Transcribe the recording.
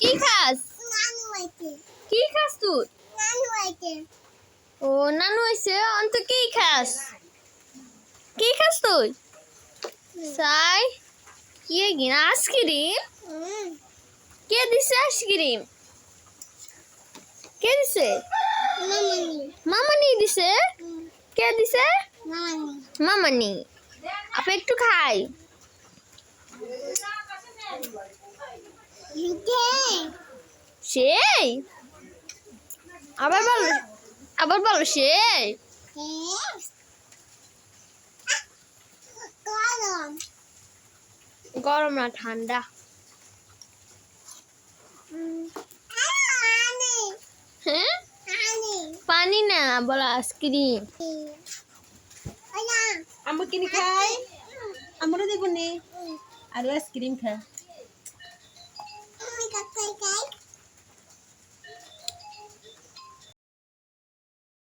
কি খাস কি খাস তুই ও নানু আইছে অন্ত কি খাস তুই সাই কি গিনা আইসক্রিম কে দিছে আইসক্রিম কে দিছে মামানি দিছে কে দিছে মামানি আপনি একটু খাই সেই আবার বলো সেই গরম না ঠান্ডা হ্যাঁ পানি না বলো আইসক্রিম আম্মু কিনে খাই আমরা দেবো নে আর আইসক্রিম খাই